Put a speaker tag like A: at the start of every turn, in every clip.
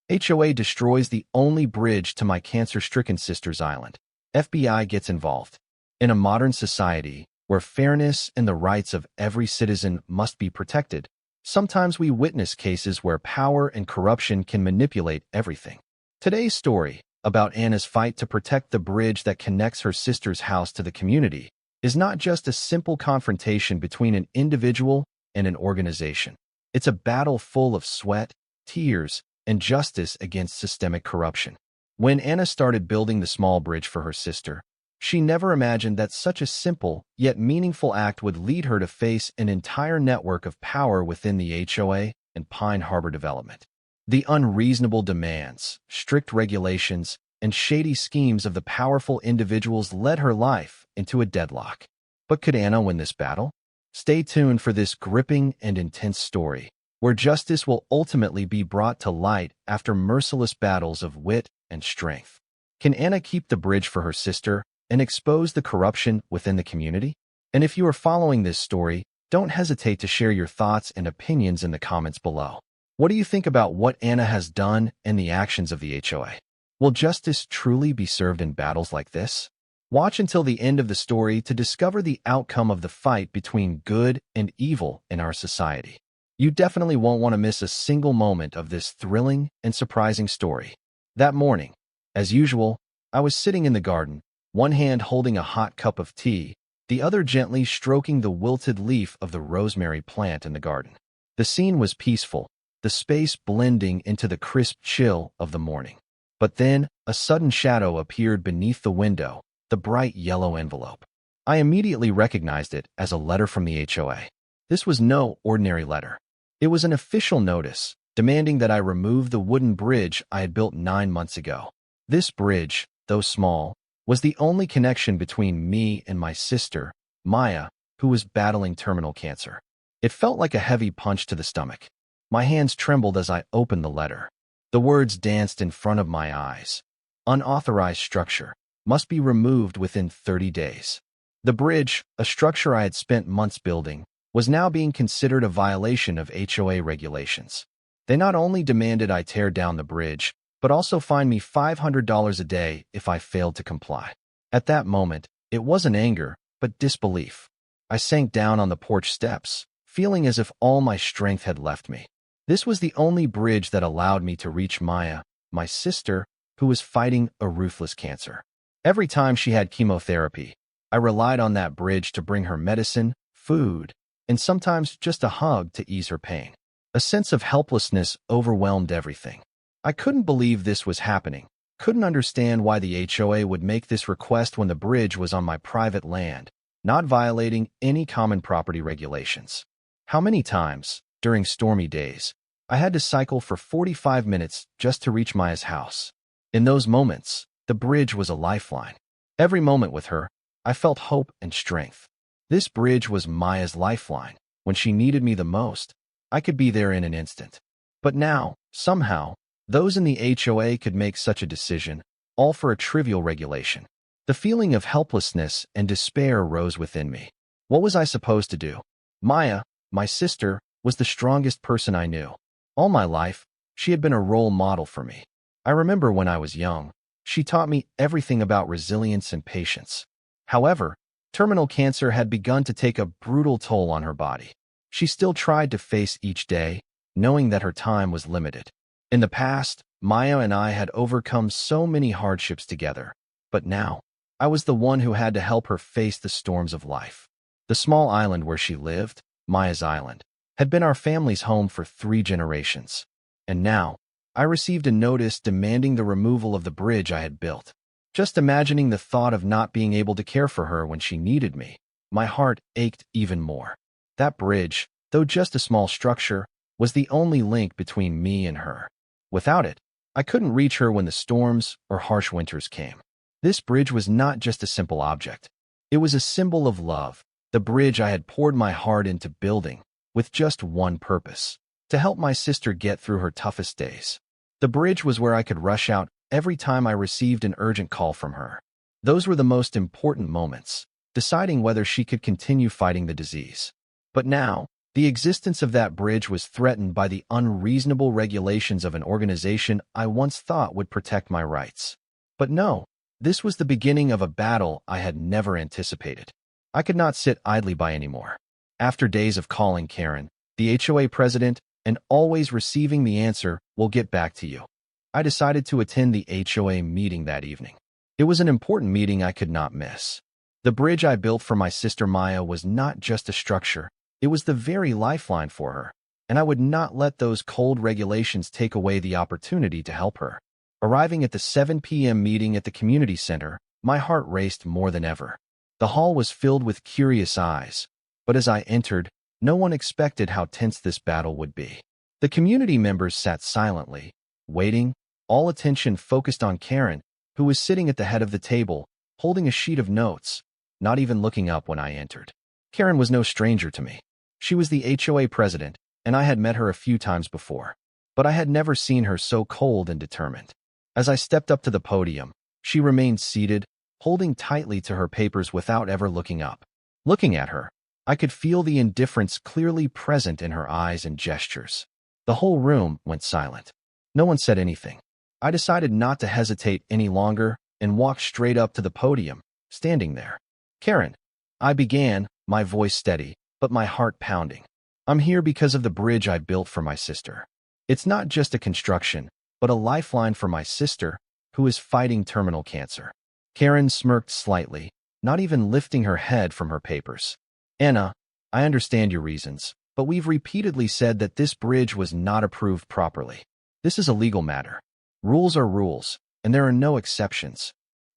A: HOA destroys the only bridge to my cancer-stricken sister's island. FBI gets involved. In a modern society where fairness and the rights of every citizen must be protected, sometimes we witness cases where power and corruption can manipulate everything. Today's story, about Anna's fight to protect the bridge that connects her sister's house to the community, is not just a simple confrontation between an individual and an organization. It's a battle full of sweat, tears, and justice against systemic corruption. When Anna started building the small bridge for her sister, she never imagined that such a simple yet meaningful act would lead her to face an entire network of power within the HOA and Pine Harbor development. The unreasonable demands, strict regulations, and shady schemes of the powerful individuals led her life into a deadlock. But could Anna win this battle? Stay tuned for this gripping and intense story, where justice will ultimately be brought to light after merciless battles of wit and strength. Can Anna keep the bridge for her sister and expose the corruption within the community? And if you are following this story, don't hesitate to share your thoughts and opinions in the comments below. What do you think about what Anna has done and the actions of the HOA? Will justice truly be served in battles like this? Watch until the end of the story to discover the outcome of the fight between good and evil in our society. You definitely won't want to miss a single moment of this thrilling and surprising story. That morning, as usual, I was sitting in the garden, one hand holding a hot cup of tea, the other gently stroking the wilted leaf of the rosemary plant in the garden. The scene was peaceful, the space blending into the crisp chill of the morning. But then, a sudden shadow appeared beneath the window, the bright yellow envelope. I immediately recognized it as a letter from the HOA. This was no ordinary letter. It was an official notice, demanding that I remove the wooden bridge I had built 9 months ago. This bridge, though small, was the only connection between me and my sister, Maya, who was battling terminal cancer. It felt like a heavy punch to the stomach. My hands trembled as I opened the letter. The words danced in front of my eyes. Unauthorized structure must be removed within 30 days. The bridge, a structure I had spent months building, was now being considered a violation of HOA regulations. They not only demanded I tear down the bridge, but also fined me $500 a day if I failed to comply. At that moment, it wasn't anger, but disbelief. I sank down on the porch steps, feeling as if all my strength had left me. This was the only bridge that allowed me to reach Maya, my sister, who was fighting a ruthless cancer. Every time she had chemotherapy, I relied on that bridge to bring her medicine, food, and sometimes just a hug to ease her pain. A sense of helplessness overwhelmed everything. I couldn't believe this was happening, couldn't understand why the HOA would make this request when the bridge was on my private land, not violating any common property regulations. How many times, during stormy days, I had to cycle for 45 minutes just to reach Maya's house. In those moments, the bridge was a lifeline. Every moment with her, I felt hope and strength. This bridge was Maya's lifeline. When she needed me the most, I could be there in an instant. But now, somehow, those in the HOA could make such a decision, all for a trivial regulation. The feeling of helplessness and despair rose within me. What was I supposed to do? Maya, my sister, was the strongest person I knew. All my life, she had been a role model for me. I remember when I was young, she taught me everything about resilience and patience. However, terminal cancer had begun to take a brutal toll on her body. She still tried to face each day, knowing that her time was limited. In the past, Maya and I had overcome so many hardships together, but now, I was the one who had to help her face the storms of life. The small island where she lived, Maya's Island, had been our family's home for 3 generations. And now, I received a notice demanding the removal of the bridge I had built. Just imagining the thought of not being able to care for her when she needed me, my heart ached even more. That bridge, though just a small structure, was the only link between me and her. Without it, I couldn't reach her when the storms or harsh winters came. This bridge was not just a simple object. It was a symbol of love, the bridge I had poured my heart into building, with just one purpose: to help my sister get through her toughest days. The bridge was where I could rush out every time I received an urgent call from her. Those were the most important moments, deciding whether she could continue fighting the disease. But now, The existence of that bridge was threatened by the unreasonable regulations of an organization I once thought would protect my rights. But no, this was the beginning of a battle I had never anticipated. I could not sit idly by anymore. After days of calling Karen, the HOA president, and always receiving the answer, "We'll get back to you," I decided to attend the HOA meeting that evening. It was an important meeting I could not miss. The bridge I built for my sister Maya was not just a structure, it was the very lifeline for her, and I would not let those cold regulations take away the opportunity to help her. Arriving at the 7 p.m. meeting at the community center, my heart raced more than ever. The hall was filled with curious eyes, but as I entered, no one expected how tense this battle would be. The community members sat silently, waiting, all attention focused on Karen, who was sitting at the head of the table, holding a sheet of notes, not even looking up when I entered. Karen was no stranger to me. She was the HOA president, and I had met her a few times before, but I had never seen her so cold and determined. As I stepped up to the podium, she remained seated, holding tightly to her papers without ever looking up. Looking at her, I could feel the indifference clearly present in her eyes and gestures. The whole room went silent. No one said anything. I decided not to hesitate any longer and walked straight up to the podium, standing there. "Karen," I began, my voice steady, but my heart pounding. "I'm here because of the bridge I built for my sister. It's not just a construction, but a lifeline for my sister, who is fighting terminal cancer." Karen smirked slightly, not even lifting her head from her papers. "Anna, I understand your reasons, but we've repeatedly said that this bridge was not approved properly. This is a legal matter. Rules are rules, and there are no exceptions.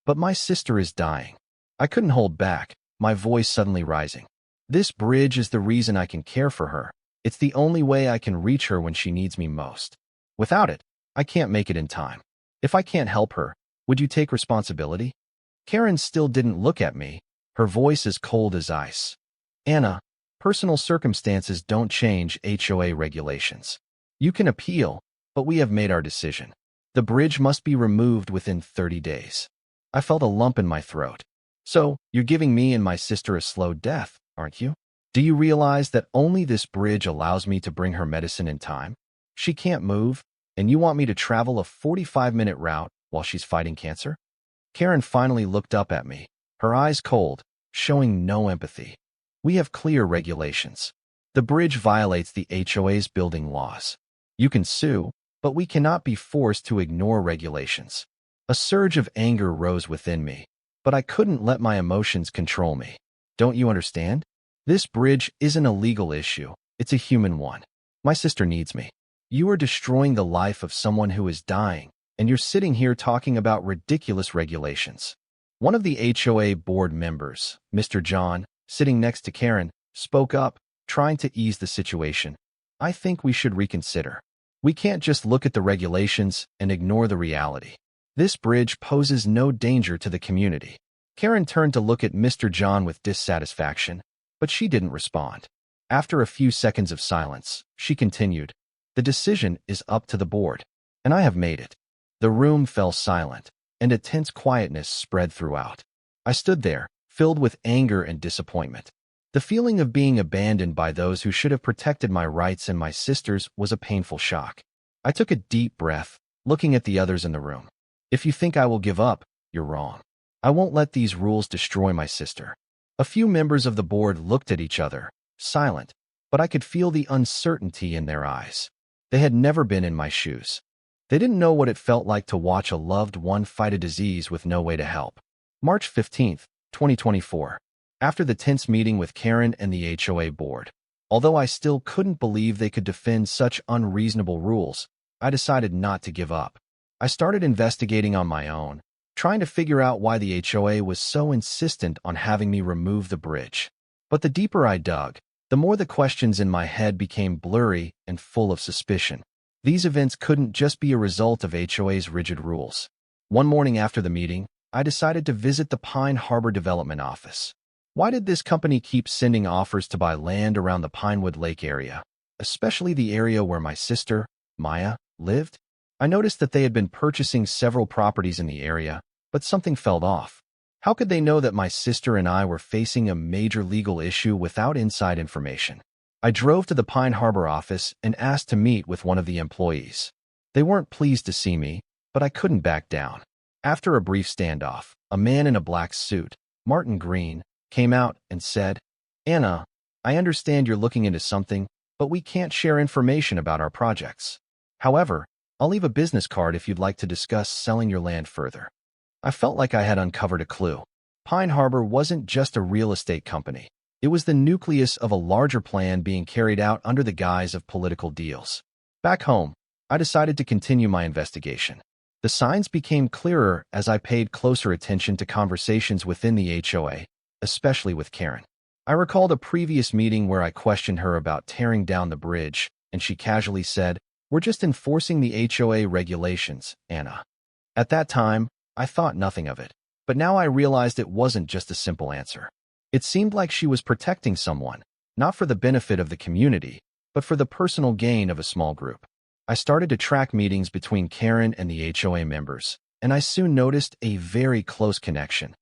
A: But my sister is dying." I couldn't hold back, my voice suddenly rising. "This bridge is the reason I can care for her. It's the only way I can reach her when she needs me most. Without it, I can't make it in time. If I can't help her, would you take responsibility?" Karen still didn't look at me, her voice as cold as ice. "Anna, personal circumstances don't change HOA regulations. You can appeal, but we have made our decision. The bridge must be removed within 30 days. I felt a lump in my throat. "So, you're giving me and my sister a slow death, aren't you? Do you realize that only this bridge allows me to bring her medicine in time? She can't move, and you want me to travel a 45-minute route while she's fighting cancer?" Karen finally looked up at me, her eyes cold, showing no empathy. "We have clear regulations. The bridge violates the HOA's building laws. You can sue, but we cannot be forced to ignore regulations." A surge of anger rose within me, but I couldn't let my emotions control me. "Don't you understand? This bridge isn't a legal issue, it's a human one. My sister needs me. You are destroying the life of someone who is dying, and you're sitting here talking about ridiculous regulations." One of the HOA board members, Mr. John, sitting next to Karen, spoke up, trying to ease the situation. "I think we should reconsider. We can't just look at the regulations and ignore the reality. This bridge poses no danger to the community." Karen turned to look at Mr. John with dissatisfaction, but she didn't respond. After a few seconds of silence, she continued, "The decision is up to the board, and I have made it." The room fell silent, and a tense quietness spread throughout. I stood there, filled with anger and disappointment. The feeling of being abandoned by those who should have protected my rights and my sister's was a painful shock. I took a deep breath, looking at the others in the room. "If you think I will give up, you're wrong. I won't let these rules destroy my sister." A few members of the board looked at each other, silent, but I could feel the uncertainty in their eyes. They had never been in my shoes. They didn't know what it felt like to watch a loved one fight a disease with no way to help. March 15th, 2024. After the tense meeting with Karen and the HOA board, although I still couldn't believe they could defend such unreasonable rules, I decided not to give up. I started investigating on my own, trying to figure out why the HOA was so insistent on having me remove the bridge. But the deeper I dug, the more the questions in my head became blurry and full of suspicion. These events couldn't just be a result of HOA's rigid rules. One morning after the meeting, I decided to visit the Pine Harbor Development Office. Why did this company keep sending offers to buy land around the Pinewood Lake area, especially the area where my sister, Maya, lived? I noticed that they had been purchasing several properties in the area, but something felt off. How could they know that my sister and I were facing a major legal issue without inside information? I drove to the Pine Harbor office and asked to meet with one of the employees. They weren't pleased to see me, but I couldn't back down. After a brief standoff, a man in a black suit, Martin Green, came out and said, "Anna, I understand you're looking into something, but we can't share information about our projects. However, I'll leave a business card if you'd like to discuss selling your land further." I felt like I had uncovered a clue. Pine Harbor wasn't just a real estate company. It was the nucleus of a larger plan being carried out under the guise of political deals. Back home, I decided to continue my investigation. The signs became clearer as I paid closer attention to conversations within the HOA, especially with Karen. I recalled a previous meeting where I questioned her about tearing down the bridge, and she casually said, "We're just enforcing the HOA regulations, Anna." At that time, I thought nothing of it, but now I realized it wasn't just a simple answer. It seemed like she was protecting someone, not for the benefit of the community, but for the personal gain of a small group. I started to track meetings between Karen and the HOA members, and I soon noticed a very close connection.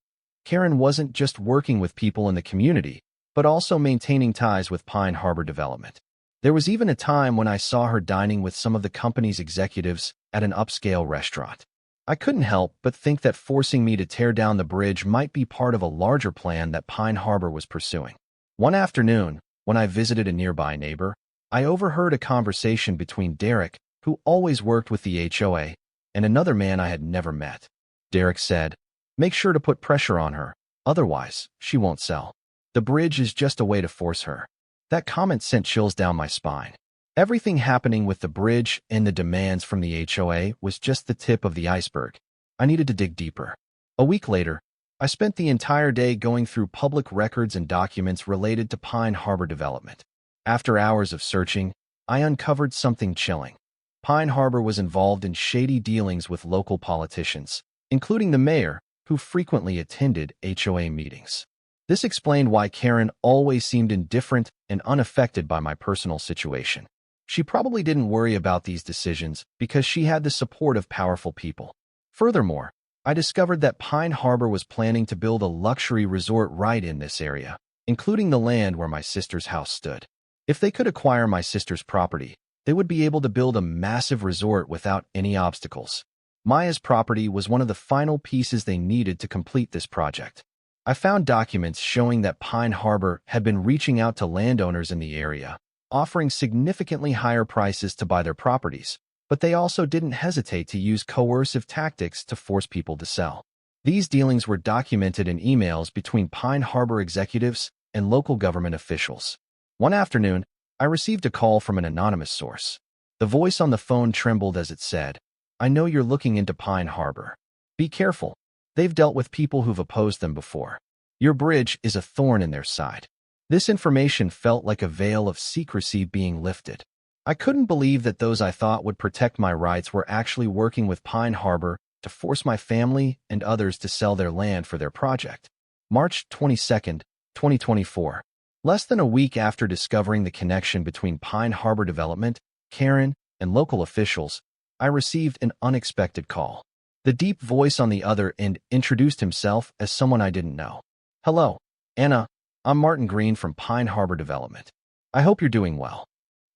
A: Karen wasn't just working with people in the community, but also maintaining ties with Pine Harbor Development. There was even a time when I saw her dining with some of the company's executives at an upscale restaurant. I couldn't help but think that forcing me to tear down the bridge might be part of a larger plan that Pine Harbor was pursuing. One afternoon, when I visited a nearby neighbor, I overheard a conversation between Derek, who always worked with the HOA, and another man I had never met. Derek said, "Make sure to put pressure on her, otherwise, she won't sell. The bridge is just a way to force her." That comment sent chills down my spine. Everything happening with the bridge and the demands from the HOA was just the tip of the iceberg. I needed to dig deeper. A week later, I spent the entire day going through public records and documents related to Pine Harbor Development. After hours of searching, I uncovered something chilling. Pine Harbor was involved in shady dealings with local politicians, including the mayor, who frequently attended HOA meetings. This explained why Karen always seemed indifferent and unaffected by my personal situation. She probably didn't worry about these decisions because she had the support of powerful people. Furthermore, I discovered that Pine Harbor was planning to build a luxury resort right in this area, including the land where my sister's house stood. If they could acquire my sister's property, they would be able to build a massive resort without any obstacles. Maya's property was one of the final pieces they needed to complete this project. I found documents showing that Pine Harbor had been reaching out to landowners in the area, offering significantly higher prices to buy their properties, but they also didn't hesitate to use coercive tactics to force people to sell. These dealings were documented in emails between Pine Harbor executives and local government officials. One afternoon, I received a call from an anonymous source. The voice on the phone trembled as it said, "I know you're looking into Pine Harbor. Be careful. They've dealt with people who've opposed them before. Your bridge is a thorn in their side." This information felt like a veil of secrecy being lifted. I couldn't believe that those I thought would protect my rights were actually working with Pine Harbor to force my family and others to sell their land for their project. March 22, 2024. Less than a week after discovering the connection between Pine Harbor Development, Karen, and local officials, I received an unexpected call. The deep voice on the other end introduced himself as someone I didn't know. "Hello, Anna. I'm Martin Green from Pine Harbor Development. I hope you're doing well."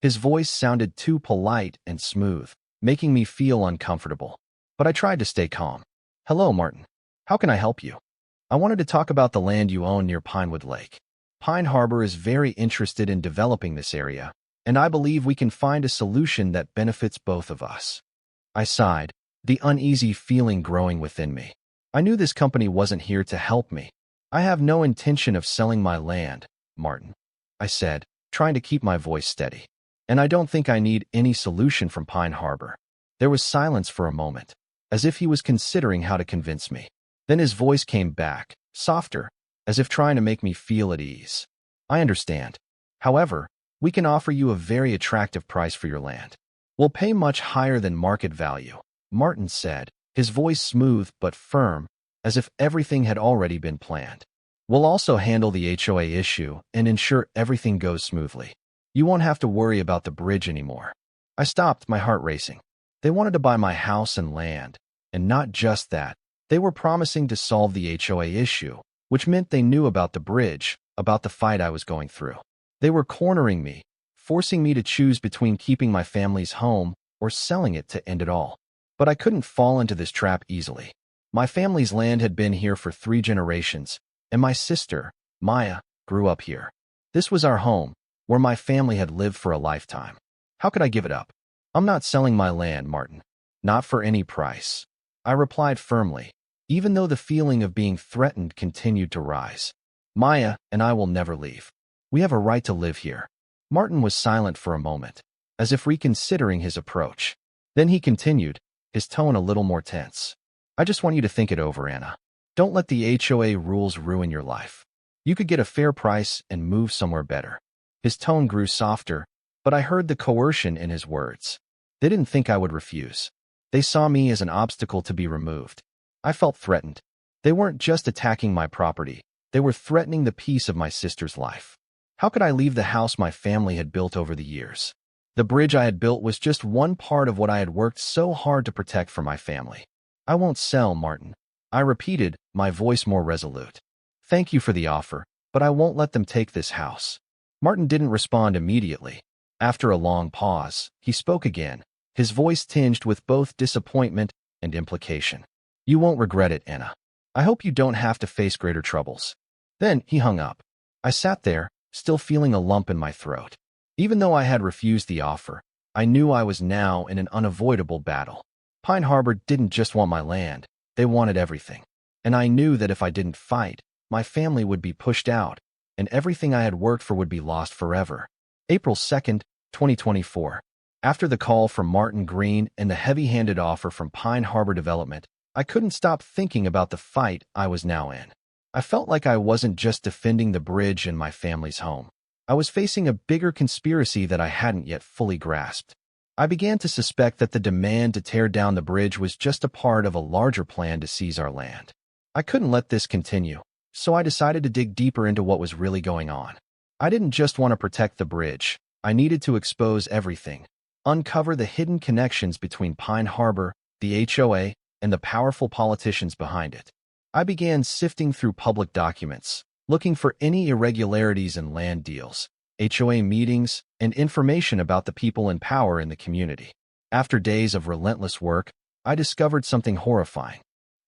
A: His voice sounded too polite and smooth, making me feel uncomfortable. But I tried to stay calm. "Hello, Martin. How can I help you?" "I wanted to talk about the land you own near Pinewood Lake. Pine Harbor is very interested in developing this area, and I believe we can find a solution that benefits both of us." I sighed, the uneasy feeling growing within me. I knew this company wasn't here to help me. "I have no intention of selling my land, Martin," I said, trying to keep my voice steady. "And I don't think I need any solution from Pine Harbor." There was silence for a moment, as if he was considering how to convince me. Then his voice came back, softer, as if trying to make me feel at ease. "I understand. However, we can offer you a very attractive price for your land. We'll pay much higher than market value," Martin said, his voice smooth but firm, as if everything had already been planned. "We'll also handle the HOA issue and ensure everything goes smoothly. You won't have to worry about the bridge anymore." I stopped, my heart racing. They wanted to buy my house and land, and not just that, they were promising to solve the HOA issue, which meant they knew about the bridge, about the fight I was going through. They were cornering me, forcing me to choose between keeping my family's home or selling it to end it all. But I couldn't fall into this trap easily. My family's land had been here for 3 generations, and my sister, Maya, grew up here. This was our home, where my family had lived for a lifetime. How could I give it up? I'm not selling my land, Martin. Not for any price. I replied firmly, even though the feeling of being threatened continued to rise. Maya and I will never leave. We have a right to live here. Martin was silent for a moment, as if reconsidering his approach. Then he continued, his tone a little more tense. I just want you to think it over, Anna. Don't let the HOA rules ruin your life. You could get a fair price and move somewhere better. His tone grew softer, but I heard the coercion in his words. They didn't think I would refuse. They saw me as an obstacle to be removed. I felt threatened. They weren't just attacking my property. They were threatening the peace of my sister's life. How could I leave the house my family had built over the years? The bridge I had built was just one part of what I had worked so hard to protect for my family. I won't sell, Martin. I repeated, my voice more resolute. Thank you for the offer, but I won't let them take this house. Martin didn't respond immediately. After a long pause, he spoke again, his voice tinged with both disappointment and implication. You won't regret it, Anna. I hope you don't have to face greater troubles. Then he hung up. I sat there, still feeling a lump in my throat. Even though I had refused the offer, I knew I was now in an unavoidable battle. Pine Harbor didn't just want my land, they wanted everything. And I knew that if I didn't fight, my family would be pushed out, and everything I had worked for would be lost forever. April 2nd, 2024. After the call from Martin Green and the heavy-handed offer from Pine Harbor Development, I couldn't stop thinking about the fight I was now in. I felt like I wasn't just defending the bridge and my family's home. I was facing a bigger conspiracy that I hadn't yet fully grasped. I began to suspect that the demand to tear down the bridge was just a part of a larger plan to seize our land. I couldn't let this continue, so I decided to dig deeper into what was really going on. I didn't just want to protect the bridge. I needed to expose everything, uncover the hidden connections between Pine Harbor, the HOA, and the powerful politicians behind it. I began sifting through public documents, looking for any irregularities in land deals, HOA meetings, and information about the people in power in the community. After days of relentless work, I discovered something horrifying.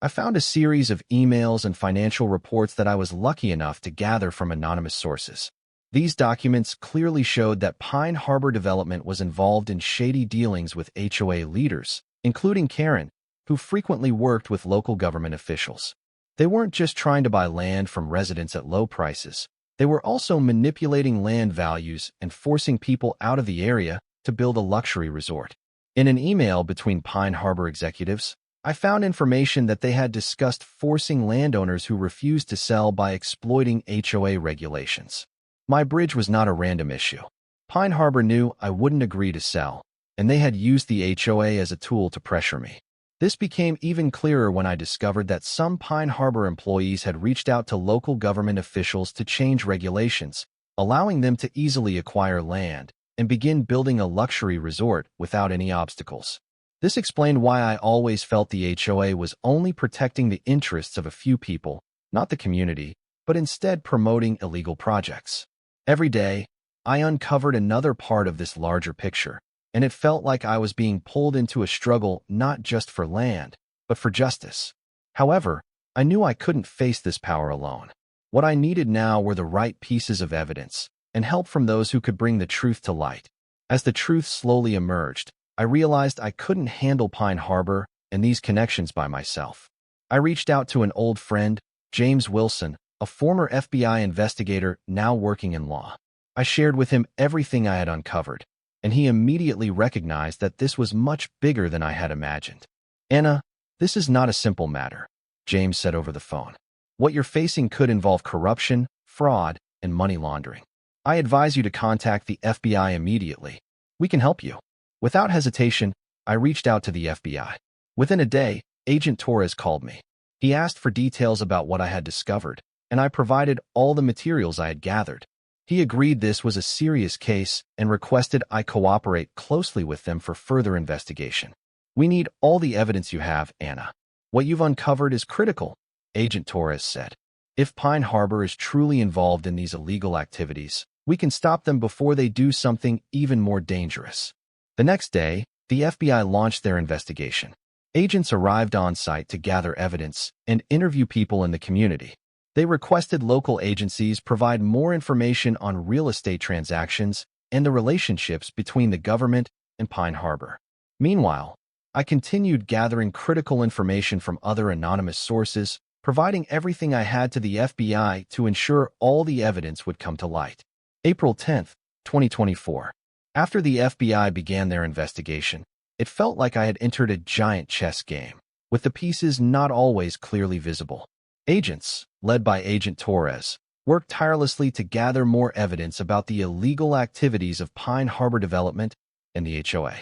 A: I found a series of emails and financial reports that I was lucky enough to gather from anonymous sources. These documents clearly showed that Pine Harbor Development was involved in shady dealings with HOA leaders, including Karen, who frequently worked with local government officials. They weren't just trying to buy land from residents at low prices. They were also manipulating land values and forcing people out of the area to build a luxury resort. In an email between Pine Harbor executives, I found information that they had discussed forcing landowners who refused to sell by exploiting HOA regulations. My bridge was not a random issue. Pine Harbor knew I wouldn't agree to sell, and they had used the HOA as a tool to pressure me. This became even clearer when I discovered that some Pine Harbor employees had reached out to local government officials to change regulations, allowing them to easily acquire land and begin building a luxury resort without any obstacles. This explained why I always felt the HOA was only protecting the interests of a few people, not the community, but instead promoting illegal projects. Every day, I uncovered another part of this larger picture, and it felt like I was being pulled into a struggle not just for land, but for justice. However, I knew I couldn't face this power alone. What I needed now were the right pieces of evidence and help from those who could bring the truth to light. As the truth slowly emerged, I realized I couldn't handle Pine Harbor and these connections by myself. I reached out to an old friend, James Wilson, a former FBI investigator now working in law. I shared with him everything I had uncovered, and he immediately recognized that this was much bigger than I had imagined. Anna, this is not a simple matter, James said over the phone. What you're facing could involve corruption, fraud, and money laundering. I advise you to contact the FBI immediately. We can help you. Without hesitation, I reached out to the FBI. Within a day, Agent Torres called me. He asked for details about what I had discovered, and I provided all the materials I had gathered. He agreed this was a serious case and requested I cooperate closely with them for further investigation. We need all the evidence you have, Anna. What you've uncovered is critical, Agent Torres said. If Pine Harbor is truly involved in these illegal activities, We can stop them before they do something even more dangerous. The next day, the FBI launched their investigation. Agents arrived on site to gather evidence and interview people in the community. They requested local agencies provide more information on real estate transactions and the relationships between the government and Pine Harbor. Meanwhile, I continued gathering critical information from other anonymous sources, providing everything I had to the FBI to ensure all the evidence would come to light. April 10, 2024. After the FBI began their investigation, it felt like I had entered a giant chess game, with the pieces not always clearly visible. Agents, led by Agent Torres, worked tirelessly to gather more evidence about the illegal activities of Pine Harbor Development and the HOA.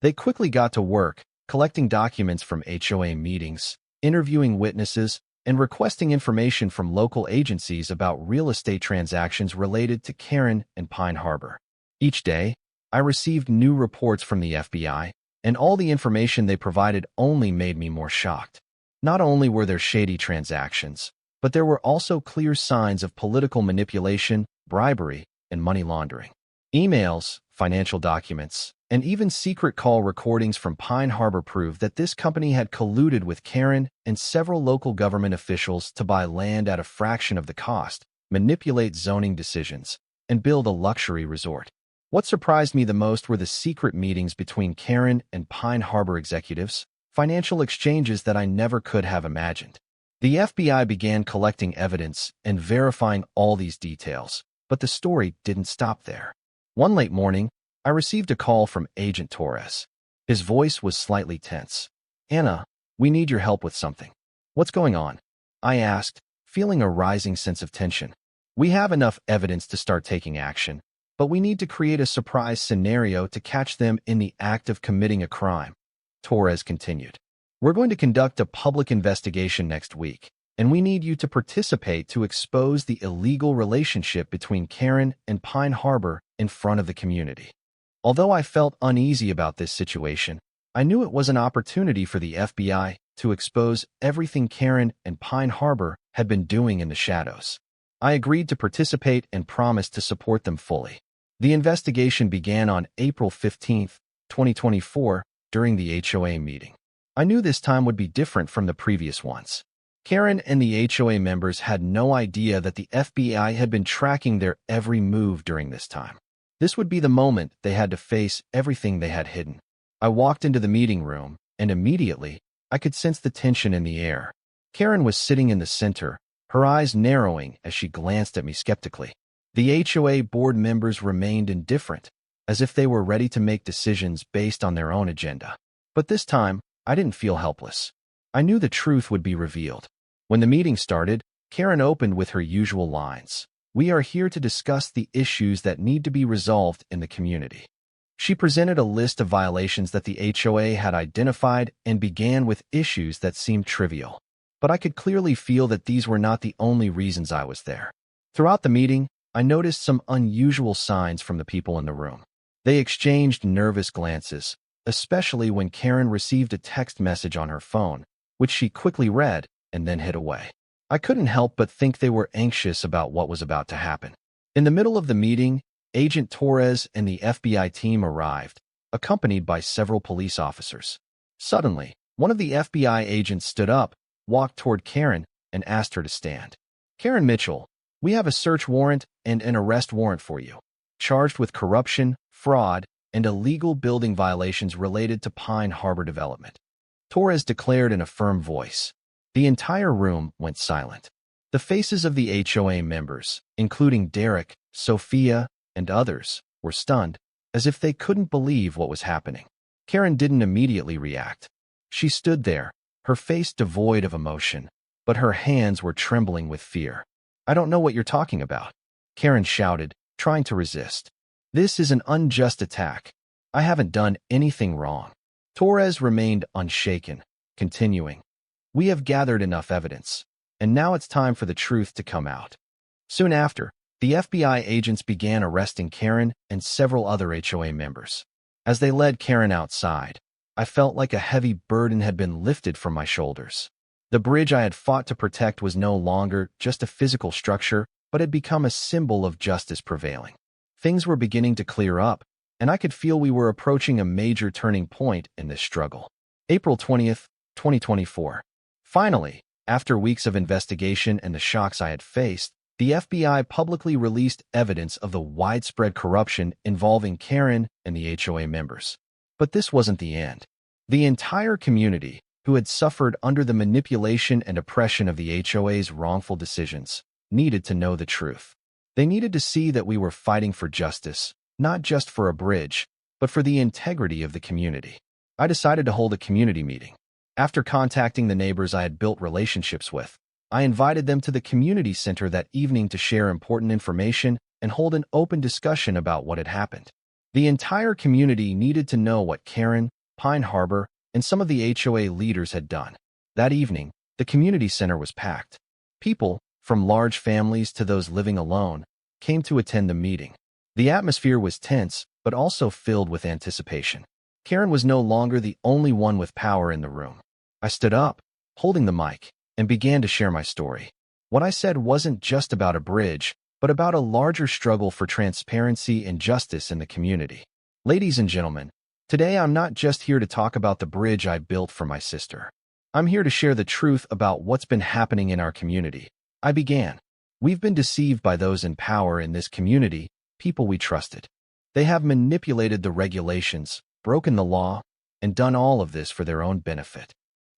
A: They quickly got to work, collecting documents from HOA meetings, interviewing witnesses, and requesting information from local agencies about real estate transactions related to Karen and Pine Harbor. Each day, I received new reports from the FBI, and all the information they provided only made me more shocked. Not only were there shady transactions, but there were also clear signs of political manipulation, bribery, and money laundering. Emails, financial documents, and even secret call recordings from Pine Harbor proved that this company had colluded with Karen and several local government officials to buy land at a fraction of the cost, manipulate zoning decisions, and build a luxury resort. What surprised me the most were the secret meetings between Karen and Pine Harbor executives, financial exchanges that I never could have imagined. The FBI began collecting evidence and verifying all these details, but the story didn't stop there. One late morning, I received a call from Agent Torres. His voice was slightly tense. "Anna, we need your help with something." "What's going on?" I asked, feeling a rising sense of tension. "We have enough evidence to start taking action, but we need to create a surprise scenario to catch them in the act of committing a crime," Torres continued. "We're going to conduct a public investigation next week, and we need you to participate to expose the illegal relationship between Karen and Pine Harbor in front of the community." Although I felt uneasy about this situation, I knew it was an opportunity for the FBI to expose everything Karen and Pine Harbor had been doing in the shadows. I agreed to participate and promised to support them fully. The investigation began on April 15, 2024, during the HOA meeting. I knew this time would be different from the previous ones. Karen and the HOA members had no idea that the FBI had been tracking their every move during this time. This would be the moment they had to face everything they had hidden. I walked into the meeting room, and immediately, I could sense the tension in the air. Karen was sitting in the center, her eyes narrowing as she glanced at me skeptically. The HOA board members remained indifferent, as if they were ready to make decisions based on their own agenda. But this time, I didn't feel helpless. I knew the truth would be revealed. When the meeting started, Karen opened with her usual lines. "We are here to discuss the issues that need to be resolved in the community." She presented a list of violations that the HOA had identified and began with issues that seemed trivial. But I could clearly feel that these were not the only reasons I was there. Throughout the meeting, I noticed some unusual signs from the people in the room. They exchanged nervous glances, especially when Karen received a text message on her phone, which she quickly read and then hid away. I couldn't help but think they were anxious about what was about to happen. In the middle of the meeting, Agent Torres and the FBI team arrived, accompanied by several police officers. Suddenly, one of the FBI agents stood up, walked toward Karen, and asked her to stand. "Karen Mitchell, we have a search warrant and an arrest warrant for you, charged with corruption, fraud, and illegal building violations related to Pine Harbor Development," Torres declared in a firm voice. The entire room went silent. The faces of the HOA members, including Derek, Sophia, and others, were stunned, as if they couldn't believe what was happening. Karen didn't immediately react. She stood there, her face devoid of emotion, but her hands were trembling with fear. "I don't know what you're talking about," Karen shouted, trying to resist. "This is an unjust attack. I haven't done anything wrong." Torres remained unshaken, continuing, "We have gathered enough evidence, and now it's time for the truth to come out." Soon after, the FBI agents began arresting Karen and several other HOA members. As they led Karen outside, I felt like a heavy burden had been lifted from my shoulders. The bridge I had fought to protect was no longer just a physical structure, but had become a symbol of justice prevailing. Things were beginning to clear up, and I could feel we were approaching a major turning point in this struggle. April 20th, 2024. Finally, after weeks of investigation and the shocks I had faced, the FBI publicly released evidence of the widespread corruption involving Karen and the HOA members. But this wasn't the end. The entire community, who had suffered under the manipulation and oppression of the HOA's wrongful decisions, needed to know the truth. They needed to see that we were fighting for justice, not just for a bridge, but for the integrity of the community. I decided to hold a community meeting. After contacting the neighbors I had built relationships with, I invited them to the community center that evening to share important information and hold an open discussion about what had happened. The entire community needed to know what Karen, Pine Harbor, and some of the HOA leaders had done. That evening, the community center was packed. People, from large families to those living alone, came to attend the meeting. The atmosphere was tense, but also filled with anticipation. Karen was no longer the only one with power in the room. I stood up, holding the mic, and began to share my story. What I said wasn't just about a bridge, but about a larger struggle for transparency and justice in the community. Ladies and gentlemen, today I'm not just here to talk about the bridge I built for my sister. I'm here to share the truth about what's been happening in our community. I began. We've been deceived by those in power in this community, people we trusted. They have manipulated the regulations, broken the law, and done all of this for their own benefit.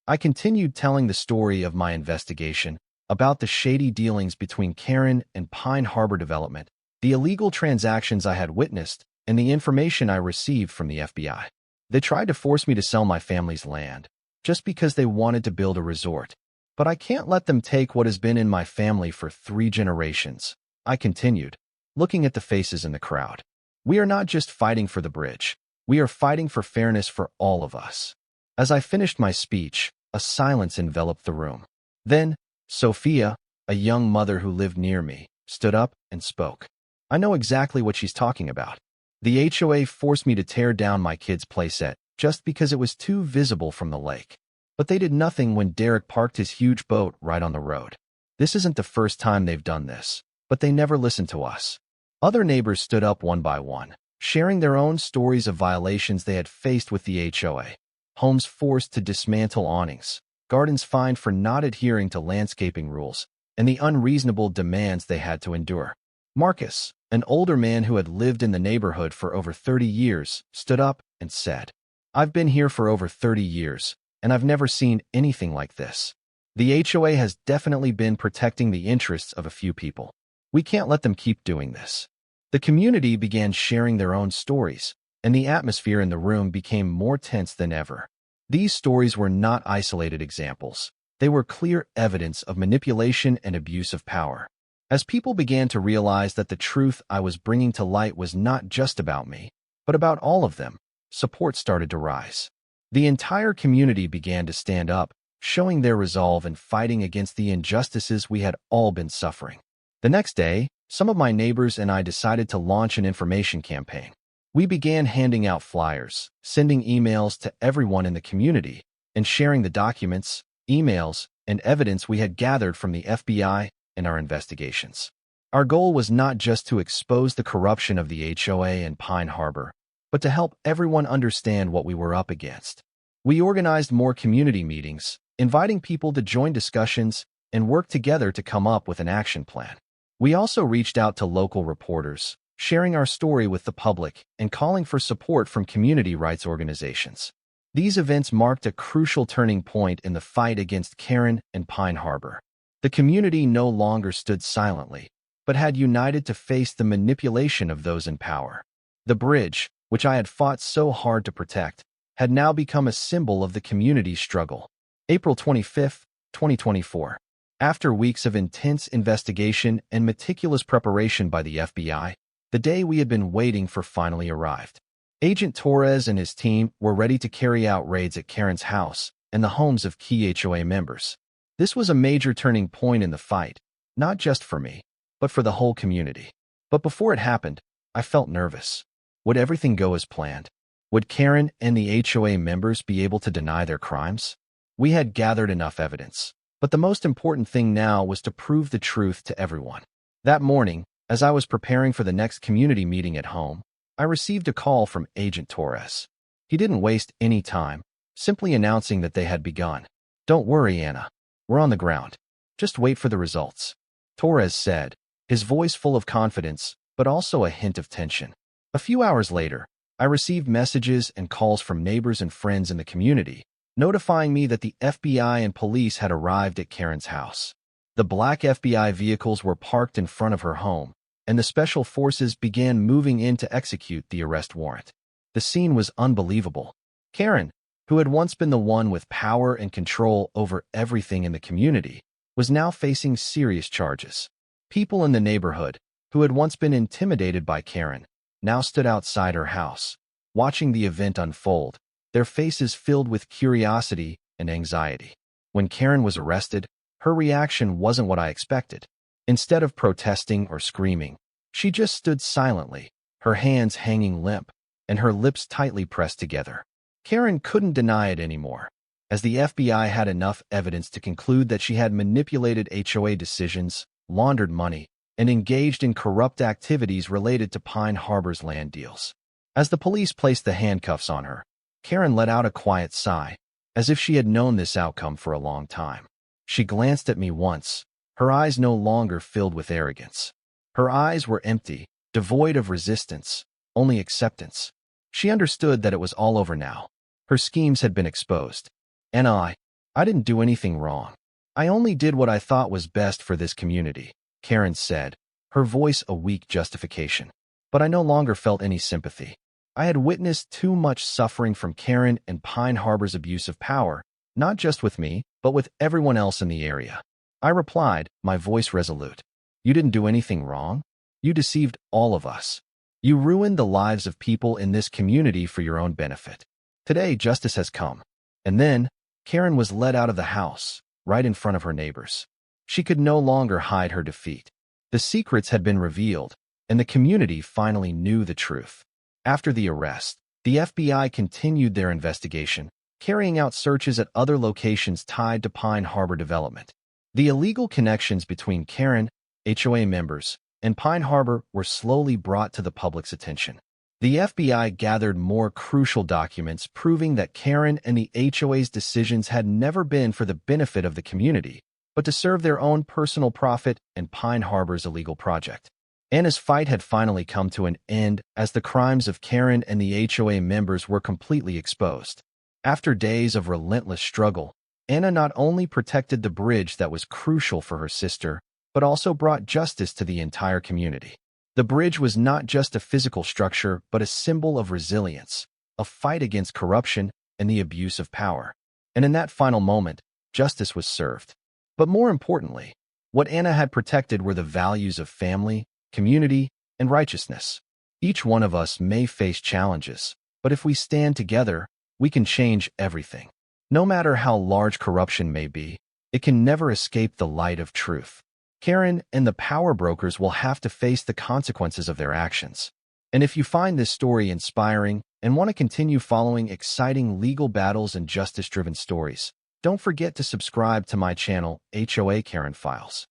A: I continued telling the story of my investigation about the shady dealings between Karen and Pine Harbor Development, the illegal transactions I had witnessed, and the information I received from the FBI. They tried to force me to sell my family's land, just because they wanted to build a resort. But I can't let them take what has been in my family for 3 generations. I continued, looking at the faces in the crowd. We are not just fighting for the bridge. We are fighting for fairness for all of us. As I finished my speech, a silence enveloped the room. Then, Sophia, a young mother who lived near me, stood up and spoke. I know exactly what she's talking about. The HOA forced me to tear down my kid's playset just because it was too visible from the lake. But they did nothing when Derek parked his huge boat right on the road. This isn't the first time they've done this, but they never listened to us. Other neighbors stood up one by one, sharing their own stories of violations they had faced with the HOA. Homes forced to dismantle awnings, gardens fined for not adhering to landscaping rules, and the unreasonable demands they had to endure. Marcus, an older man who had lived in the neighborhood for over 30 years, stood up and said, "I've been here for over 30 years, and I've never seen anything like this. The HOA has definitely been protecting the interests of a few people. We can't let them keep doing this." The community began sharing their own stories, and the atmosphere in the room became more tense than ever. These stories were not isolated examples. They were clear evidence of manipulation and abuse of power. As people began to realize that the truth I was bringing to light was not just about me, but about all of them, support started to rise. The entire community began to stand up, showing their resolve and fighting against the injustices we had all been suffering. The next day, some of my neighbors and I decided to launch an information campaign. We began handing out flyers, sending emails to everyone in the community, and sharing the documents, emails, and evidence we had gathered from the FBI and our investigations. Our goal was not just to expose the corruption of the HOA and Pine Harbor, but to help everyone understand what we were up against. We organized more community meetings, inviting people to join discussions and work together to come up with an action plan. We also reached out to local reporters, sharing our story with the public and calling for support from community rights organizations. These events marked a crucial turning point in the fight against Karen and Pine Harbor. The community no longer stood silently, but had united to face the manipulation of those in power. The bridge, which I had fought so hard to protect, had now become a symbol of the community's struggle. April 25th, 2024. After weeks of intense investigation and meticulous preparation by the FBI, the day we had been waiting for finally arrived. Agent Torres and his team were ready to carry out raids at Karen's house and the homes of key HOA members. This was a major turning point in the fight, not just for me, but for the whole community. But before it happened, I felt nervous. Would everything go as planned? Would Karen and the HOA members be able to deny their crimes? We had gathered enough evidence, but the most important thing now was to prove the truth to everyone. That morning, As I was preparing for the next community meeting at home, I received a call from Agent Torres. He didn't waste any time, simply announcing that they had begun. "Don't worry, Anna. We're on the ground. Just wait for the results," Torres said, his voice full of confidence, but also a hint of tension. A few hours later, I received messages and calls from neighbors and friends in the community, notifying me that the FBI and police had arrived at Karen's house. The black FBI vehicles were parked in front of her home, and the special forces began moving in to execute the arrest warrant. The scene was unbelievable. Karen, who had once been the one with power and control over everything in the community, was now facing serious charges. People in the neighborhood, who had once been intimidated by Karen, now stood outside her house, watching the event unfold, their faces filled with curiosity and anxiety. When Karen was arrested, her reaction wasn't what I expected. Instead of protesting or screaming, she just stood silently, her hands hanging limp, and her lips tightly pressed together. Karen couldn't deny it anymore, as the FBI had enough evidence to conclude that she had manipulated HOA decisions, laundered money, and engaged in corrupt activities related to Pine Harbor's land deals. As the police placed the handcuffs on her, Karen let out a quiet sigh, as if she had known this outcome for a long time. She glanced at me once, her eyes no longer filled with arrogance. Her eyes were empty, devoid of resistance, only acceptance. She understood that it was all over now. Her schemes had been exposed. And I didn't do anything wrong. I only did what I thought was best for this community, Karen said, her voice a weak justification. But I no longer felt any sympathy. I had witnessed too much suffering from Karen and Pine Harbor's abuse of power, not just with me, but with everyone else in the area. I replied, my voice resolute. "You didn't do anything wrong. You deceived all of us. You ruined the lives of people in this community for your own benefit. Today, justice has come." And then, Karen was led out of the house, right in front of her neighbors. She could no longer hide her defeat. The secrets had been revealed, and the community finally knew the truth. After the arrest, the FBI continued their investigation, carrying out searches at other locations tied to Pine Harbor development. The illegal connections between Karen, HOA members, and Pine Harbor were slowly brought to the public's attention. The FBI gathered more crucial documents proving that Karen and the HOA's decisions had never been for the benefit of the community, but to serve their own personal profit and Pine Harbor's illegal project. Anna's fight had finally come to an end as the crimes of Karen and the HOA members were completely exposed. After days of relentless struggle, Anna not only protected the bridge that was crucial for her sister, but also brought justice to the entire community. The bridge was not just a physical structure, but a symbol of resilience, a fight against corruption and the abuse of power. And in that final moment, justice was served. But more importantly, what Anna had protected were the values of family, community, and righteousness. Each one of us may face challenges, but if we stand together, we can change everything. No matter how large corruption may be, it can never escape the light of truth. Karen and the power brokers will have to face the consequences of their actions. And if you find this story inspiring and want to continue following exciting legal battles and justice-driven stories, don't forget to subscribe to my channel, HOA Karen Files.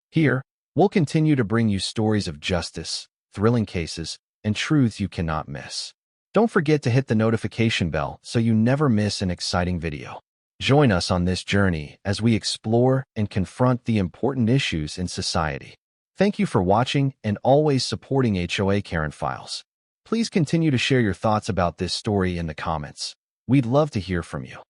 A: Here, we'll continue to bring you stories of justice, thrilling cases, and truths you cannot miss. Don't forget to hit the notification bell so you never miss an exciting video. Join us on this journey as we explore and confront the important issues in society. Thank you for watching and always supporting HOA Karen Files. Please continue to share your thoughts about this story in the comments. We'd love to hear from you.